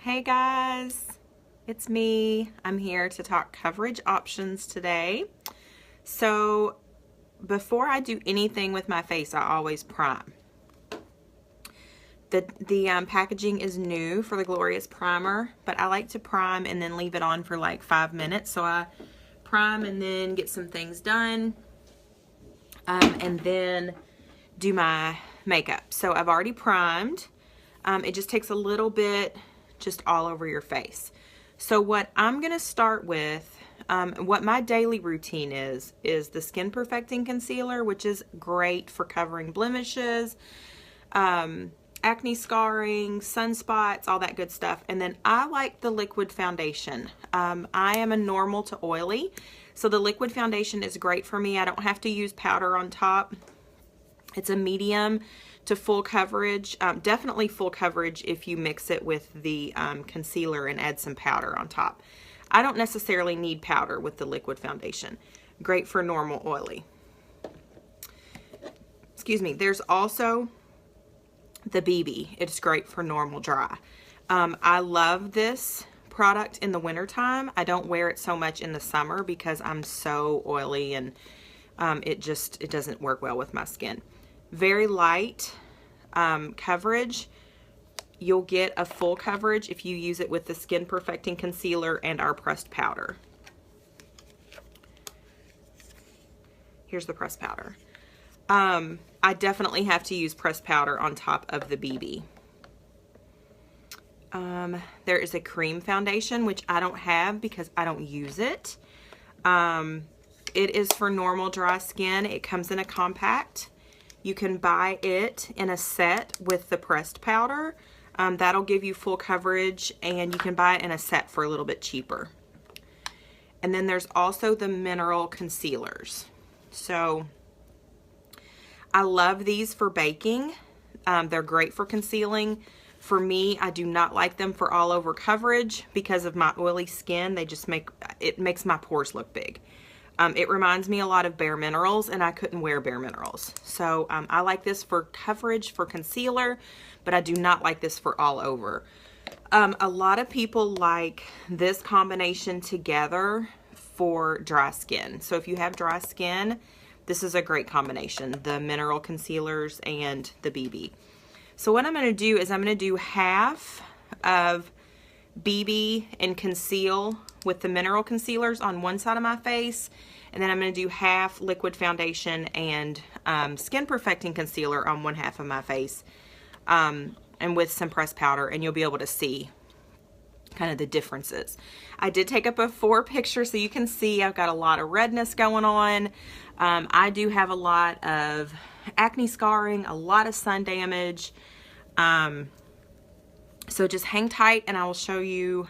Hey guys, it's me. I'm here to talk coverage options today. So before I do anything with my face, I always prime. The packaging is new for the Glorious Primer, but I like to prime and then leave it on for like 5 minutes. So I prime and then get some things done and then do my makeup. So I've already primed. It just takes a little bit just all over your face. So what I'm going to start with, what my daily routine is the Skin Perfecting Concealer, which is great for covering blemishes, acne scarring, sunspots, all that good stuff. And then I like the liquid foundation. I am a normal to oily, so the liquid foundation is great for me. I don't have to use powder on top. It's a medium to full coverage, definitely full coverage if you mix it with the concealer and add some powder on top. I don't necessarily need powder with the liquid foundation. Great for normal oily. Excuse me. There's also the BB. It's great for normal dry. I love this product in the wintertime. I don't wear it so much in the summer because I'm so oily and it doesn't work well with my skin. Very light coverage. You'll get a full coverage if you use it with the Skin Perfecting Concealer and our pressed powder. Here's the pressed powder. I definitely have to use pressed powder on top of the BB. There is a cream foundation, which I don't have because I don't use it. It is for normal dry skin. It comes in a compact. You can buy it in a set with the pressed powder. That'll give you full coverage, and you can buy it in a set for a little bit cheaper. And then there's also the mineral concealers. So I love these for baking. They're great for concealing. For me, I do not like them for all over coverage because of my oily skin. They just makes my pores look big. It reminds me a lot of Bare Minerals, and I couldn't wear Bare Minerals. So I like this for coverage, for concealer, but I do not like this for all over. A lot of people like this combination together for dry skin. So if you have dry skin, this is a great combination, the mineral concealers and the BB. So what I'm going to do is I'm going to do half of BB and conceal with the mineral concealers on one side of my face, and then I'm going to do half liquid foundation and Skin Perfecting Concealer on one half of my face, and with some pressed powder, and you'll be able to see kind of the differences. I did take a before picture so you can see I've got a lot of redness going on. I do have a lot of acne scarring, a lot of sun damage. So just hang tight and I will show you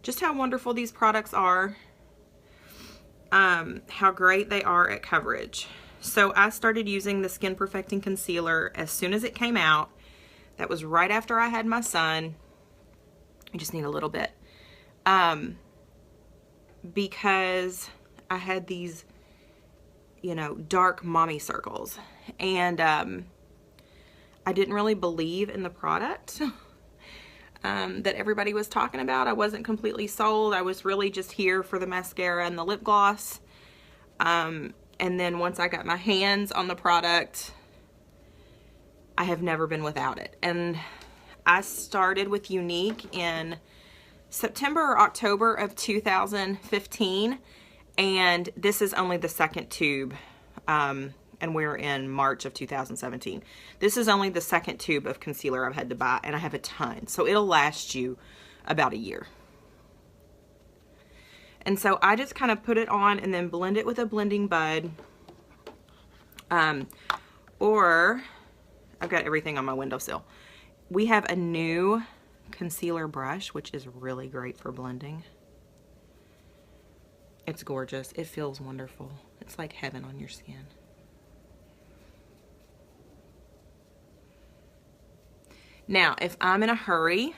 just how wonderful these products are, how great they are at coverage. So I started using the Skin Perfecting Concealer as soon as it came out. That was right after I had my son. I just need a little bit. Because I had these, dark mommy circles. And I didn't really believe in the product that everybody was talking about. I wasn't completely sold. I was really just here for the mascara and the lip gloss. And then once I got my hands on the product, I have never been without it. And I started with Younique in September or October of 2015. And this is only the second tube. And we're in March of 2017. This is only the second tube of concealer I've had to buy, and I have a ton. So it'll last you about a year. And so I just kind of put it on and then blend it with a blending bud. Or I've got everything on my windowsill. We have a new concealer brush, which is really great for blending. It's gorgeous. It feels wonderful. It's like heaven on your skin. Now, if I'm in a hurry,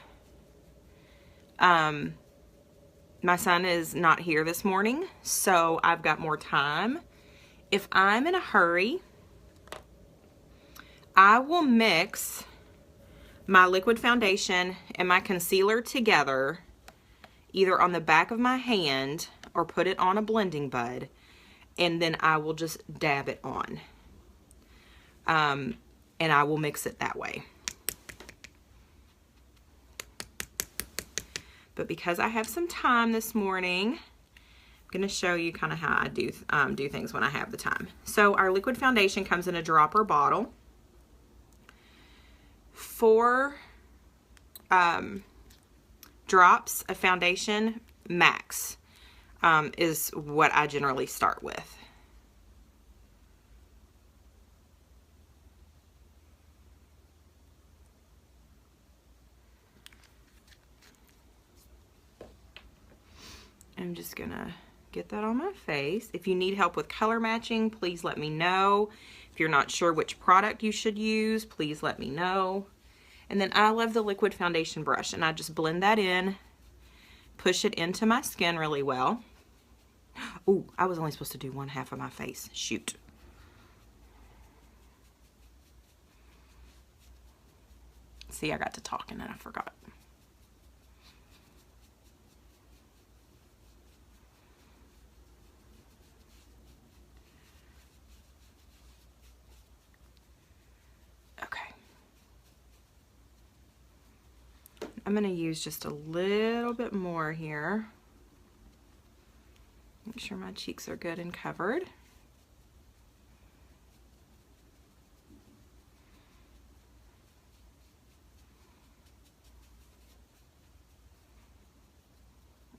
my son is not here this morning, so I've got more time. If I'm in a hurry, I will mix my liquid foundation and my concealer together, either on the back of my hand or put it on a blending bud, and then I will just dab it on. And I will mix it that way. But because I have some time this morning, I'm going to show you kind of how I do things when I have the time. So our liquid foundation comes in a dropper bottle. 4 drops of foundation max is what I generally start with. I'm just gonna get that on my face. If you need help with color matching, please let me know. If you're not sure which product you should use, please let me know. And then I love the liquid foundation brush, and I just blend that in, push it into my skin really well. Ooh, I was only supposed to do 1/2 of my face. Shoot. See, I got to talking and I forgot. I'm going to use just a little bit more here. Make sure my cheeks are good and covered.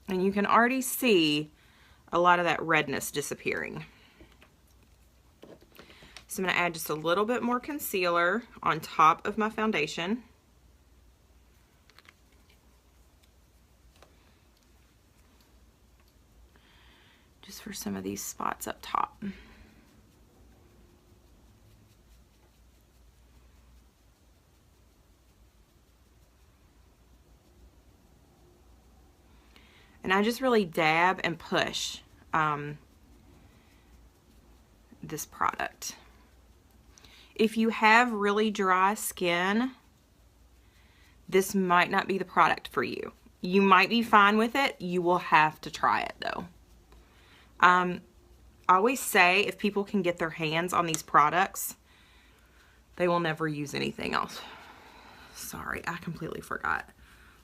And you can already see a lot of that redness disappearing. So I'm going to add just a little bit more concealer on top of my foundation. Just for some of these spots up top. And I just really dab and push this product. If you have really dry skin, this might not be the product for you. You might be fine with it. You will have to try it though. I always say if people can get their hands on these products, they will never use anything else. Sorry, I completely forgot.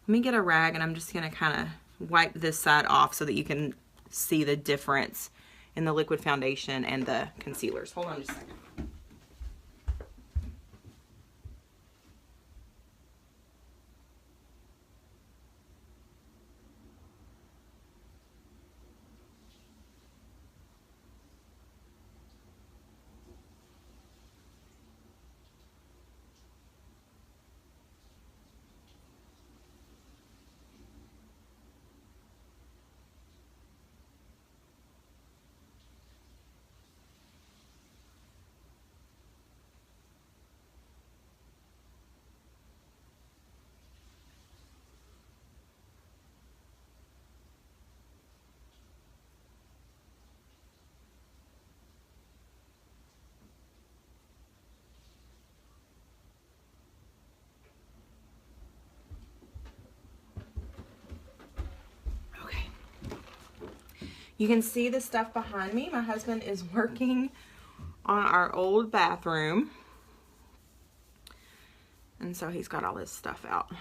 Let me get a rag and I'm just going to kind of wipe this side off so that you can see the difference in the liquid foundation and the concealers. Hold on just a second. You can see the stuff behind me. My husband is working on our old bathroom. And so he's got all his stuff out.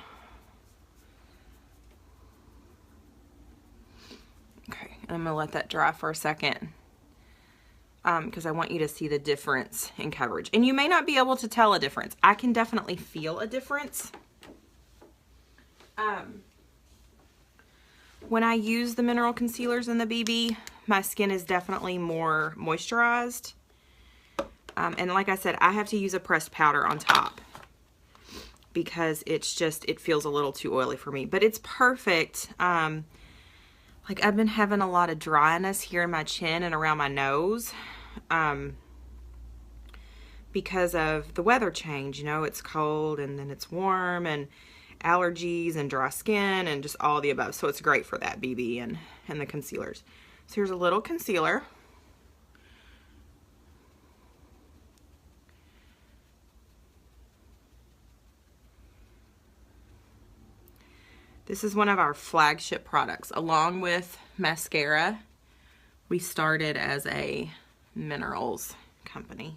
Okay, and I'm gonna let that dry for a second because I want you to see the difference in coverage. And you may not be able to tell a difference. I can definitely feel a difference. When I use the mineral concealers in the BB, my skin is definitely more moisturized. And like I said, I have to use a pressed powder on top because it's just, it feels a little too oily for me. But it's perfect. Like I've been having a lot of dryness here in my chin and around my nose because of the weather change. You know, it's cold and then it's warm and allergies and dry skin and just all the above. So it's great for that BB and the concealers. So here's a little concealer. This is one of our flagship products. Along with mascara, we started as a minerals company.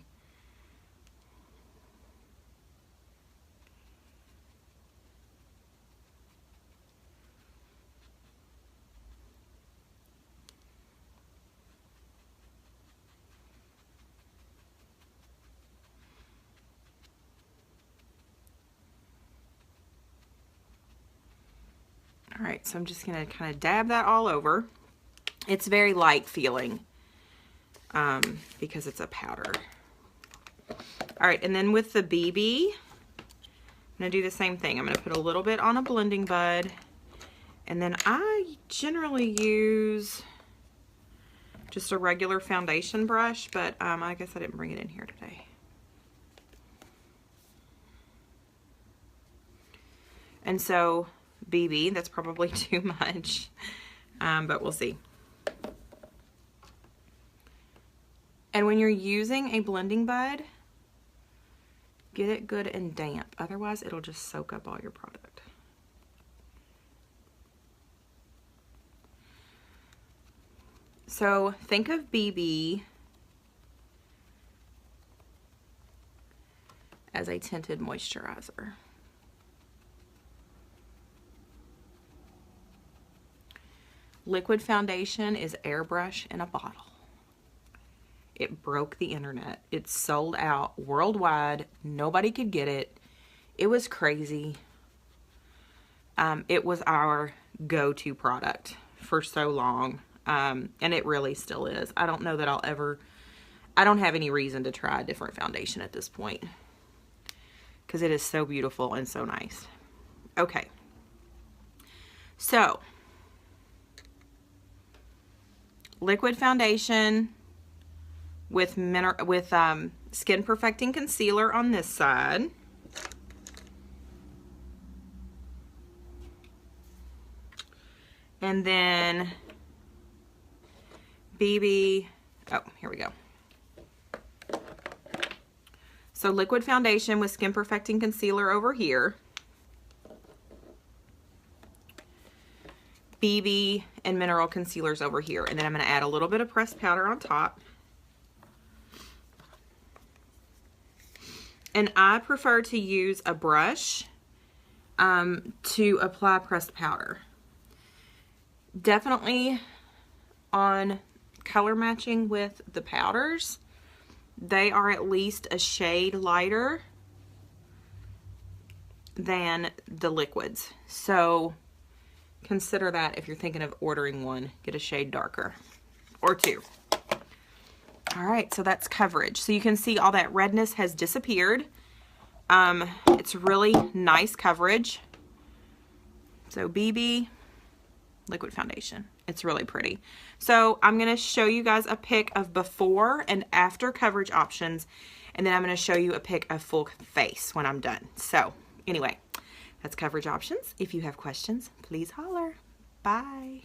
All right, so I'm just gonna kind of dab that all over. It's very light feeling because it's a powder. All right, and then with the BB, I'm gonna do the same thing. I'm gonna put a little bit on a blending bud, and then I generally use just a regular foundation brush, but I guess I didn't bring it in here today. And so BB, that's probably too much, but we'll see. And when you're using a blending bud, get it good and damp. Otherwise, it'll just soak up all your product. So think of BB as a tinted moisturizer. Liquid foundation is airbrush in a bottle. It broke the internet. It sold out worldwide. Nobody could get it. It was crazy. It was our go-to product for so long. And it really still is. I don't know that I don't have any reason to try a different foundation at this point, because it is so beautiful and so nice. Okay. So, liquid foundation with skin perfecting concealer on this side. And then BB, oh, here we go. So liquid foundation with skin perfecting concealer over here. BB and mineral concealers over here. And then I'm going to add a little bit of pressed powder on top. And I prefer to use a brush to apply pressed powder. Definitely on color matching with the powders, they are at least a shade lighter than the liquids. So consider that if you're thinking of ordering one, get a shade darker or two. All right, so that's coverage. So you can see all that redness has disappeared. It's really nice coverage. So BB, liquid foundation. It's really pretty. So I'm going to show you guys a pic of before and after coverage options, and then I'm going to show you a pic of full face when I'm done. So anyway, that's coverage options. If you have questions, please holler. Bye.